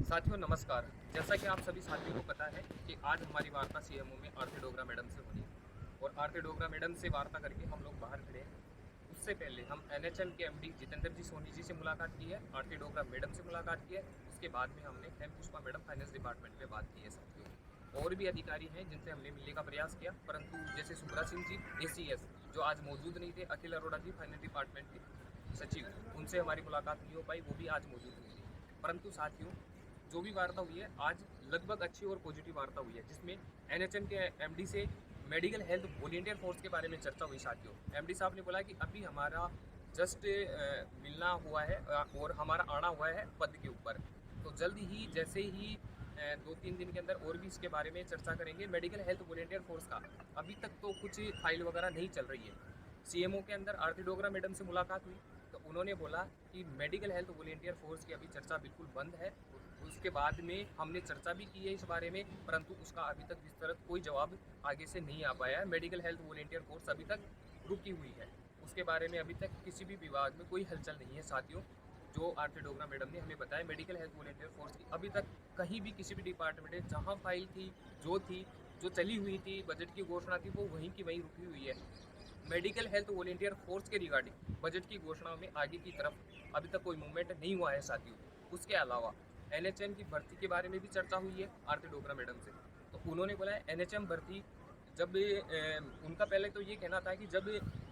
साथियों नमस्कार। जैसा कि आप सभी साथियों को पता है कि आज हमारी वार्ता सीएमओ में आरती डोगरा मैडम से होनी है और आरती डोगरा मैडम से वार्ता करके हम लोग बाहर खड़े हैं। उससे पहले हम एनएचएम के एमडी जितेंद्र जी सोनी जी से मुलाकात की है, आरती डोगरा मैडम से मुलाकात की है। उसके बाद में हमने हेम पुष्पा मैडम फाइनेंस डिपार्टमेंट में बात की है साथियों। और भी अधिकारी हैं जिनसे हमने मिलने का प्रयास किया, परंतु जैसे सुब्रा सिंह जी एसीएस जो आज मौजूद नहीं थे, अखिल अरोड़ा जी फाइनेंस डिपार्टमेंट के सचिव, उनसे हमारी मुलाकात नहीं हो पाई, वो भी आज मौजूद नहीं थे। परंतु साथियों जो भी वार्ता हुई है आज लगभग अच्छी और पॉजिटिव वार्ता हुई है, जिसमें एनएचएम के एमडी से मेडिकल हेल्थ वॉलेंटियर फोर्स के बारे में चर्चा हुई साथियों। एमडी साहब ने बोला कि अभी हमारा जस्ट मिलना हुआ है और हमारा आना हुआ है पद के ऊपर, तो जल्द ही जैसे ही 2-3 दिन के अंदर और भी इसके बारे में चर्चा करेंगे। मेडिकल हेल्थ वॉलेंटियर फोर्स का अभी तक तो कुछ फाइल वगैरह नहीं चल रही है। सीएमओ के अंदर आरती डोगरा मैडम से मुलाकात हुई तो उन्होंने बोला कि मेडिकल हेल्थ वॉलेंटियर फोर्स की अभी चर्चा बिल्कुल बंद है। उसके बाद में हमने चर्चा भी की है इस बारे में, परंतु उसका अभी तक विस्तृत कोई जवाब आगे से नहीं आ पाया है। मेडिकल हेल्थ वॉलेंटियर फोर्स अभी तक रुकी हुई है, उसके बारे में अभी तक किसी भी विभाग में कोई हलचल नहीं है साथियों। जो आरती डोगरा मैडम ने हमें बताया, मेडिकल हेल्थ वॉलेंटियर फोर्स की अभी तक कहीं भी किसी भी डिपार्टमेंट में जहाँ फाइल थी, जो चली हुई थी, बजट की घोषणा थी, वो वहीं की वहीं रुकी हुई है। मेडिकल हेल्थ वॉलेंटियर फोर्स के रिगार्डिंग बजट की घोषणा में आगे की तरफ अभी तक कोई मूवमेंट नहीं हुआ है साथियों। उसके अलावा एनएचएम की भर्ती के बारे में भी चर्चा हुई है आरती डोगरा मैडम से। तो उन्होंने बोला है एनएचएम भर्ती जब उनका पहले तो ये कहना था कि जब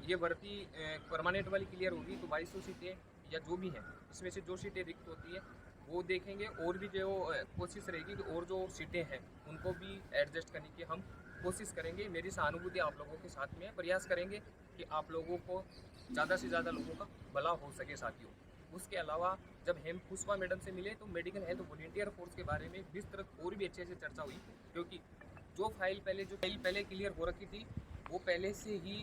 ये भर्ती परमानेंट वाली क्लियर होगी तो 2200 सीटें या जो भी हैं इसमें से जो सीटें रिक्त होती है वो देखेंगे, और भी जो कोशिश रहेगी कि और जो सीटें हैं उनको भी एडजस्ट करने की हम कोशिश करेंगे। मेरी सहानुभूति आप लोगों के साथ में है, प्रयास करेंगे कि आप लोगों को ज़्यादा से ज़्यादा लोगों का भला हो सके साथियों। उसके अलावा जब हेम पुष्पा मैडम से मिले तो मेडिकल हेल्थ वॉलेंटियर फोर्स के बारे में विस्तृत और भी अच्छे से चर्चा हुई, क्योंकि जो फाइल पहले क्लियर हो रखी थी वो पहले से ही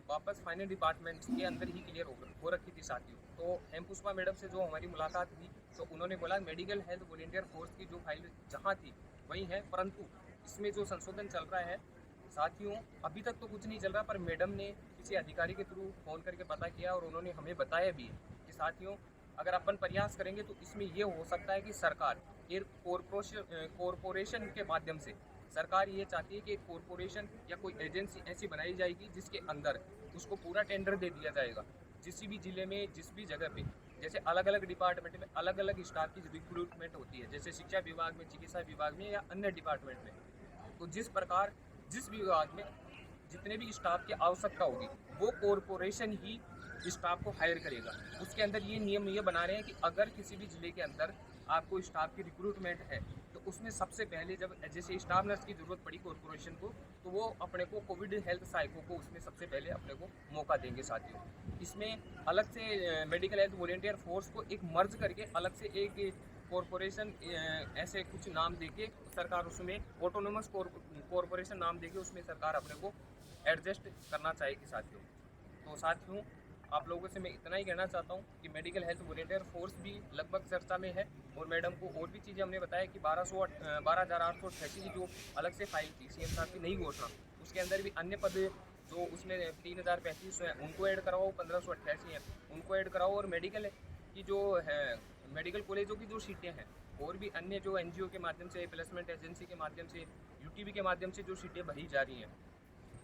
वापस फाइनेंस डिपार्टमेंट के अंदर ही क्लियर हो रखी थी साथियों। तो हेम पुष्पा मैडम से जो हमारी मुलाकात हुई तो उन्होंने बोला मेडिकल हेल्थ वॉलेंटियर फोर्स की जो फाइल जहाँ थी वही है, परंतु इसमें जो संशोधन चल रहा है साथियों अभी तक तो कुछ नहीं चल रहा, पर मैडम ने किसी अधिकारी के थ्रू फ़ोन करके पता किया और उन्होंने हमें बताया भी कि साथियों अगर अपन प्रयास करेंगे तो इसमें ये हो सकता है कि सरकार एक कॉरपोरेशन के माध्यम से, सरकार ये चाहती है कि एक कॉरपोरेशन या कोई एजेंसी ऐसी बनाई जाएगी जिसके अंदर उसको पूरा टेंडर दे दिया जाएगा। जिस भी ज़िले में जिस भी जगह पे जैसे अलग अलग डिपार्टमेंट में अलग अलग स्टाफ की रिक्रूटमेंट होती है, जैसे शिक्षा विभाग में, चिकित्सा विभाग में या अन्य डिपार्टमेंट में, तो जिस प्रकार जिस विभाग में जितने भी स्टाफ की आवश्यकता होगी वो कॉरपोरेशन ही स्टाफ को हायर करेगा। उसके अंदर ये नियम ये बना रहे हैं कि अगर किसी भी ज़िले के अंदर आपको स्टाफ की रिक्रूटमेंट है तो उसमें सबसे पहले जब जैसे स्टाफ नर्स की ज़रूरत पड़ी कॉरपोरेशन को तो वो अपने को कोविड हेल्थ साइको को उसमें सबसे पहले अपने को मौका देंगे साथियों। इसमें अलग से मेडिकल हेल्थ वॉलेंटियर फोर्स को एक मर्ज करके अलग से एक कॉरपोरेशन ऐसे कुछ नाम देके सरकार उसमें ऑटोनोमस कॉरपोरेशन नाम देके उसमें सरकार अपने को एडजस्ट करना चाहेगी साथियों। तो साथियों आप लोगों से मैं इतना ही कहना चाहता हूँ कि मेडिकल हेल्थ वॉलेंटियर फोर्स भी लगभग चर्चा में है और मैडम को और भी चीज़ें हमने बताया कि 12,888 की जो अलग से फाइल थी सीएम साहब की नई घोषणा, उसके अंदर भी अन्य पद जो उसमें 3,035 हैं उनको ऐड कराओ, 1,588 हैं उनको ऐड कराओ, और मेडिकल की जो है मेडिकल कॉलेजों की जो सीटें हैं और भी अन्य जो एनजीओ के माध्यम से, प्लेसमेंट एजेंसी के माध्यम से, यूटीबी के माध्यम से जो सीटें भरी जा रही हैं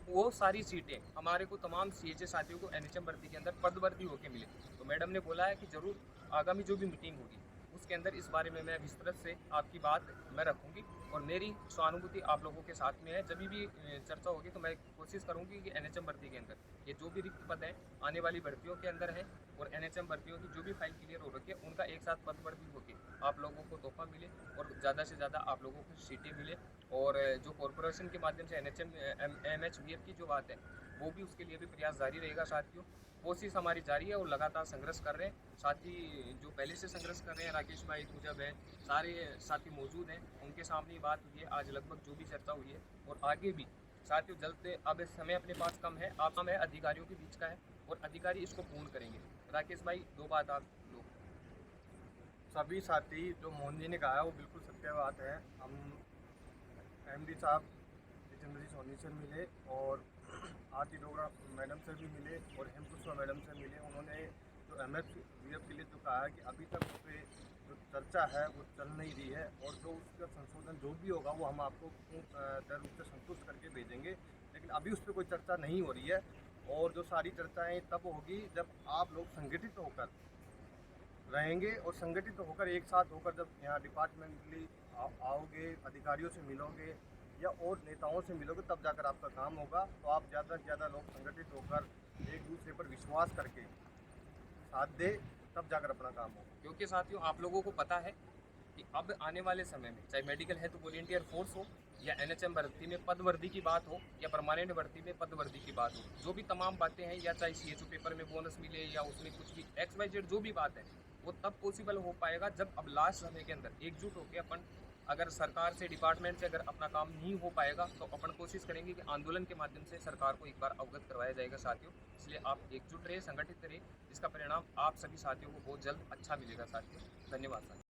वो सारी सीटें हमारे को तमाम सीएचए साथियों को एनएचएम भर्ती के अंदर पद भर्ती होकर मिले। तो मैडम ने बोला है कि ज़रूर आगामी जो भी मीटिंग होगी उसके अंदर इस बारे में मैं विस्तृत से आपकी बात मैं रखूंगी और मेरी सहानुभूति आप लोगों के साथ में है। जब भी चर्चा होगी तो मैं कोशिश करूंगी कि एनएचएम भर्ती के अंदर ये जो भी रिक्त पद हैं आने वाली भर्तियों के अंदर है और एनएचएम भर्तियों की जो भी फाइल क्लियर हो रखी है उनका एक साथ पद भर्ती होकर आप लोगों को तोहफा मिले और ज़्यादा से ज़्यादा आप लोगों को सीटें मिले। और जो कॉरपोरेशन के माध्यम से एनएचएम एमएचवीएफ की जो बात है वो भी उसके लिए भी प्रयास जारी रहेगा साथियों। कोशिश हमारी जारी है और लगातार संघर्ष कर रहे हैं। साथी जो पहले से संघर्ष कर रहे हैं, राकेश भाई पूजब है, सारे साथी मौजूद हैं, उनके सामने ही बात हुई है आज लगभग जो भी चर्चा हुई है और आगे भी साथियों जल्द। अब समय अपने पास कम है, आप हम है अधिकारियों के बीच का है और अधिकारी इसको पूर्ण करेंगे। राकेश भाई दो बात आप लो। सभी साथी जो मोहन जी ने कहा है वो बिल्कुल सत्य बात है। हम एमडी साहब जितेंद्र जी सोनी से मिले और आरती डोगरा मैडम से भी मिले और हेम पुष्पा मैडम से मिले। उन्होंने जो एमएचवीएफ के लिए जो कहा है कि अभी तक उस पर जो चर्चा है वो चल नहीं रही है, और जो उसका संशोधन जो भी होगा वो हम आपको तय रूप से संतुष्ट करके भेजेंगे। लेकिन अभी उस पर कोई चर्चा नहीं हो रही है, और जो सारी चर्चाएं तब होगी जब आप लोग संगठित होकर रहेंगे, और संगठित होकर एक साथ होकर जब यहाँ डिपार्टमेंटली आप आओगे, अधिकारियों से मिलोगे या और नेताओं से मिलोगे, तब जाकर आपका काम होगा। तो आप ज़्यादा से ज़्यादा लोग संगठित होकर एक दूसरे पर विश्वास करके साथ दे, तब जाकर अपना काम होगा। क्योंकि साथियों आप लोगों को पता है कि अब आने वाले समय में चाहे मेडिकल हेल्थ वॉलेंटियर फोर्स हो या एनएचएम भर्ती में पद वर्दी की बात हो या परमानेंट भर्ती में पद वर्दी की बात हो, जो भी तमाम बातें हैं, या चाहे सीएचओ पेपर में बोनस मिले या उसमें कुछ भी XYZ जो भी बात है, वो तब पॉसिबल हो पाएगा जब अब लास्ट समय के अंदर एकजुट होकर अपन, अगर सरकार से डिपार्टमेंट से अगर अपना काम नहीं हो पाएगा तो अपन कोशिश करेंगे कि आंदोलन के माध्यम से सरकार को एक बार अवगत करवाया जाएगा साथियों। इसलिए आप एकजुट रहे, संगठित रहे, जिसका परिणाम आप सभी साथियों को बहुत जल्द अच्छा मिलेगा साथियों। धन्यवाद साथियों।